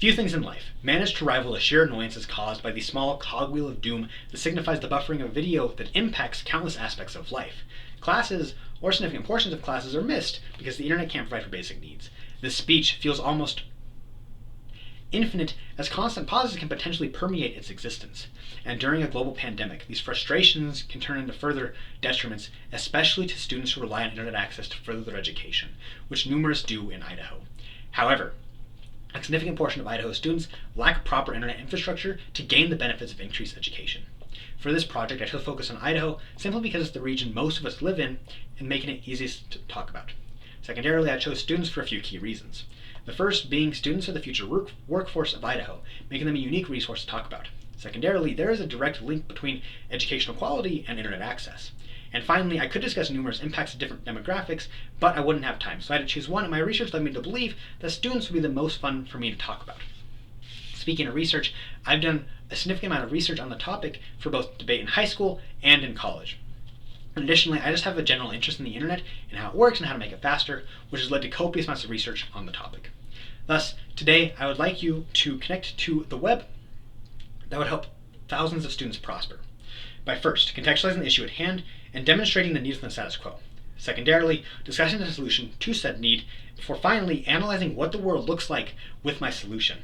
Few things in life manage to rival the sheer annoyances caused by the small cogwheel of doom that signifies the buffering of a video that impacts countless aspects of life. Classes, or significant portions of classes, are missed because the internet can't provide for basic needs. This speech feels almost infinite, as constant pauses can potentially permeate its existence. And during a global pandemic, these frustrations can turn into further detriments, especially to students who rely on internet access to further their education, which numerous do in Idaho. However, a significant portion of Idaho students lack proper internet infrastructure to gain the benefits of increased education. For this project, I chose to focus on Idaho simply because it's the region most of us live in and making it easiest to talk about. Secondarily, I chose students for a few key reasons. The first being students are the future workforce of Idaho, making them a unique resource to talk about. Secondarily, there is a direct link between educational quality and internet access. And finally, I could discuss numerous impacts of different demographics, but I wouldn't have time, so I had to choose one, and my research led me to believe that students would be the most fun for me to talk about. Speaking of research, I've done a significant amount of research on the topic for both debate in high school and in college. Additionally, I just have a general interest in the internet and how it works and how to make it faster, which has led to copious amounts of research on the topic. Thus, today I would like you to connect to the web that would help thousands of students prosper by first contextualizing the issue at hand and demonstrating the needs of the status quo. Secondarily, discussing the solution to said need, before finally analyzing what the world looks like with my solution.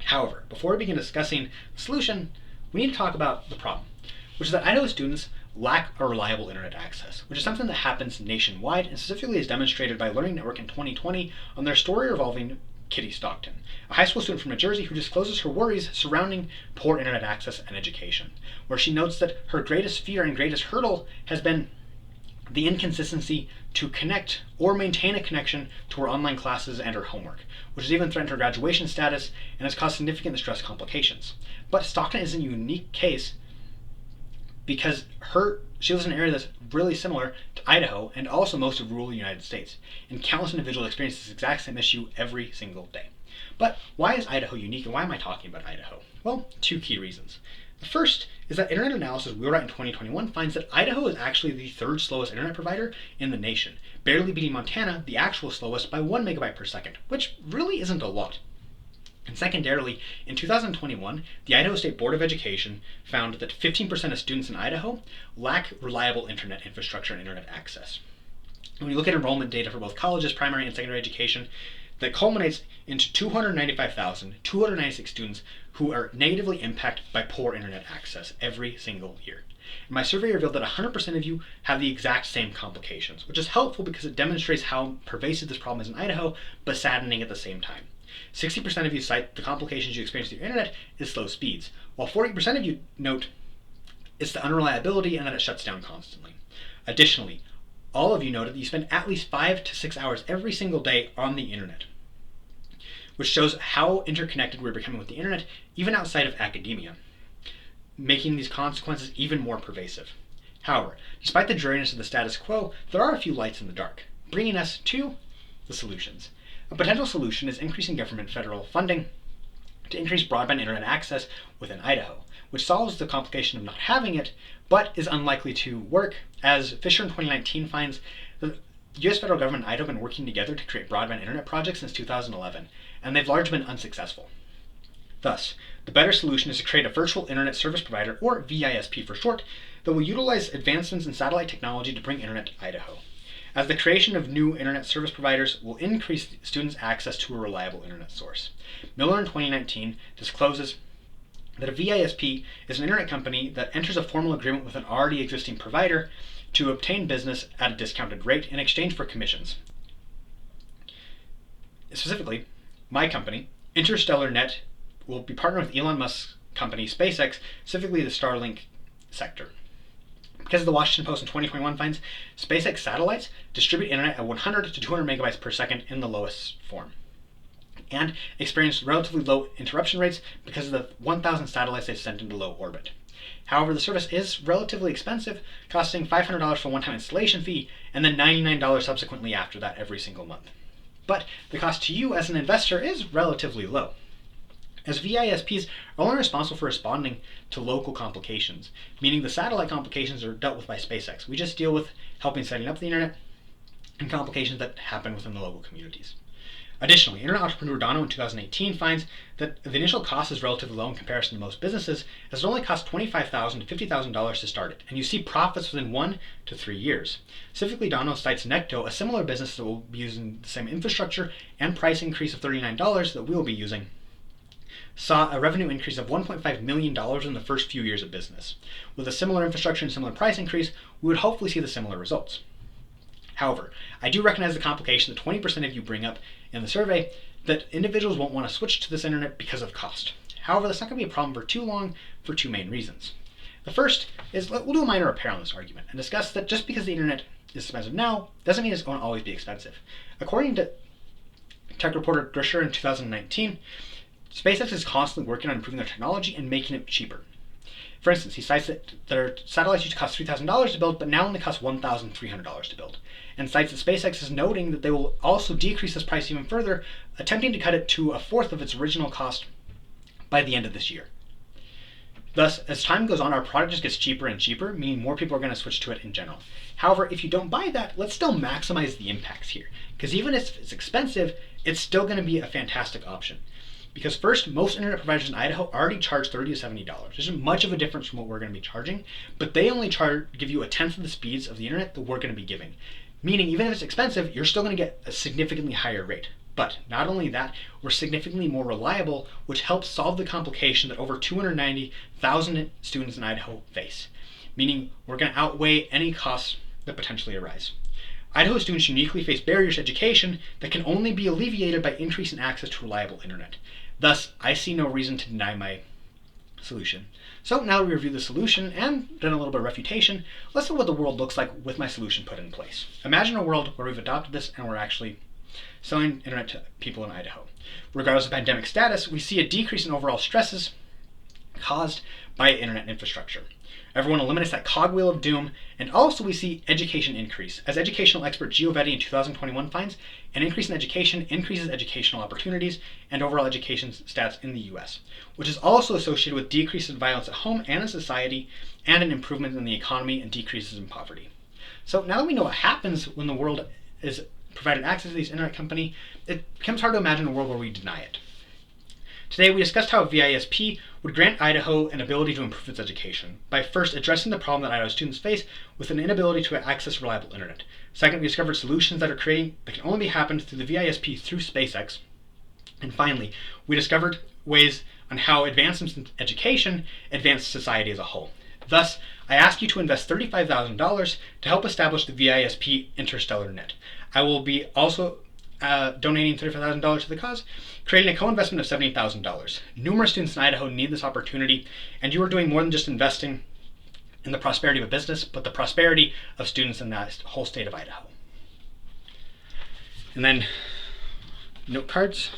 However, before we begin discussing the solution, we need to talk about the problem, which is that Idaho students lack a reliable internet access, which is something that happens nationwide and specifically is demonstrated by Learning Network in 2020 on their story revolving Kitty Stockton, a high school student from New Jersey who discloses her worries surrounding poor internet access and education, where she notes that her greatest fear and greatest hurdle has been the inconsistency to connect or maintain a connection to her online classes and her homework, which has even threatened her graduation status and has caused significant stress complications. But Stockton is a unique case because she lives in an area that's really similar to Idaho and also most of rural United States, and countless individuals experience this exact same issue every single day. But why is Idaho unique, and why am I talking about Idaho? Well, two key reasons. The first is that Internet Analysis Wheelwright in 2021 finds that Idaho is actually the third slowest internet provider in the nation, barely beating Montana, the actual slowest, by 1 megabyte per second, which really isn't a lot. And secondarily, in 2021, the Idaho State Board of Education found that 15% of students in Idaho lack reliable internet infrastructure and internet access. When you look at enrollment data for both colleges, primary and secondary education, that culminates into 295,296 students who are negatively impacted by poor internet access every single year. And my survey revealed that 100% of you have the exact same complications, which is helpful because it demonstrates how pervasive this problem is in Idaho, but saddening at the same time. 60% of you cite the complications you experience with your internet is slow speeds, while 40% of you note it's the unreliability and that it shuts down constantly. Additionally, all of you noted that you spend at least 5 to 6 hours every single day on the internet, which shows how interconnected we're becoming with the internet, even outside of academia, making these consequences even more pervasive. However, despite the dreariness of the status quo, there are a few lights in the dark, bringing us to the solutions. A potential solution is increasing government federal funding to increase broadband internet access within Idaho, which solves the complication of not having it, but is unlikely to work, as Fisher in 2019 finds that the US federal government and Idaho have been working together to create broadband internet projects since 2011, and they've largely been unsuccessful. Thus, the better solution is to create a virtual internet service provider, or VISP for short, that will utilize advancements in satellite technology to bring internet to Idaho, as the creation of new internet service providers will increase students' access to a reliable internet source. Miller in 2019 discloses that a VISP is an internet company that enters a formal agreement with an already existing provider to obtain business at a discounted rate in exchange for commissions. Specifically, my company, Interstellar Net, will be partnering with Elon Musk's company, SpaceX, specifically the Starlink sector. Because the Washington Post in 2021 finds SpaceX satellites distribute internet at 100 to 200 megabytes per second in the lowest form, and experience relatively low interruption rates because of the 1,000 satellites they've sent into low orbit. However, the service is relatively expensive, costing $500 for a one-time installation fee, and then $99 subsequently after that every single month. But the cost to you as an investor is relatively low, as VISPs are only responsible for responding to local complications, meaning the satellite complications are dealt with by SpaceX. We just deal with helping setting up the internet and complications that happen within the local communities. Additionally, internet entrepreneur Dono in 2018 finds that the initial cost is relatively low in comparison to most businesses, as it only costs $25,000 to $50,000 to start it, and you see profits within 1 to 3 years. Specifically, Dono cites Necto, a similar business that will be using the same infrastructure and price increase of $39 that we will be using, saw a revenue increase of $1.5 million in the first few years of business. With a similar infrastructure and similar price increase, we would hopefully see the similar results. However, I do recognize the complication that 20% of you bring up in the survey, that individuals won't want to switch to this internet because of cost. However, that's not going to be a problem for too long for two main reasons. The first is, we'll do a minor repair on this argument and discuss that just because the internet is expensive now doesn't mean it's going to always be expensive. According to tech reporter Grisher in 2019, SpaceX is constantly working on improving their technology and making it cheaper. For instance, he cites that their satellites used to cost $3,000 to build, but now only cost $1,300 to build, and cites that SpaceX is noting that they will also decrease this price even further, attempting to cut it to a fourth of its original cost by the end of this year. Thus, as time goes on, our product just gets cheaper and cheaper, meaning more people are going to switch to it in general. However, if you don't buy that, let's still maximize the impacts here, because even if it's expensive, it's still going to be a fantastic option. Because first, most internet providers in Idaho already charge $30 to $70. There isn't much of a difference from what we're going to be charging, but they only give you a tenth of the speeds of the internet that we're going to be giving. Meaning, even if it's expensive, you're still going to get a significantly higher rate. But not only that, we're significantly more reliable, which helps solve the complication that over 290,000 students in Idaho face. Meaning, we're going to outweigh any costs that potentially arise. Idaho students uniquely face barriers to education that can only be alleviated by increasing access to reliable internet. Thus, I see no reason to deny my solution. So now that we review the solution and done a little bit of refutation, let's look at what the world looks like with my solution put in place. Imagine a world where we've adopted this and we're actually selling internet to people in Idaho. Regardless of pandemic status, we see a decrease in overall stresses caused by internet infrastructure. Everyone eliminates that cogwheel of doom, and also we see education increase. As educational expert Giovetti in 2021 finds, an increase in education increases educational opportunities and overall education stats in the US, which is also associated with decreases in violence at home and in society, and an improvement in the economy and decreases in poverty. So now that we know what happens when the world is provided access to this internet company, it becomes hard to imagine a world where we deny it. Today we discussed how VISP would grant Idaho an ability to improve its education by first addressing the problem that Idaho students face with an inability to access reliable internet. Second, we discovered solutions that can only be happened through the VISP through SpaceX. And finally, we discovered ways on how advancements in education advance society as a whole. Thus, I ask you to invest $35,000 to help establish the VISP interstellar net. I will be also donating $35,000 to the cause, creating a co-investment of $70,000. Numerous students in Idaho need this opportunity, and you are doing more than just investing in the prosperity of a business, but the prosperity of students in that whole state of Idaho. And then note cards.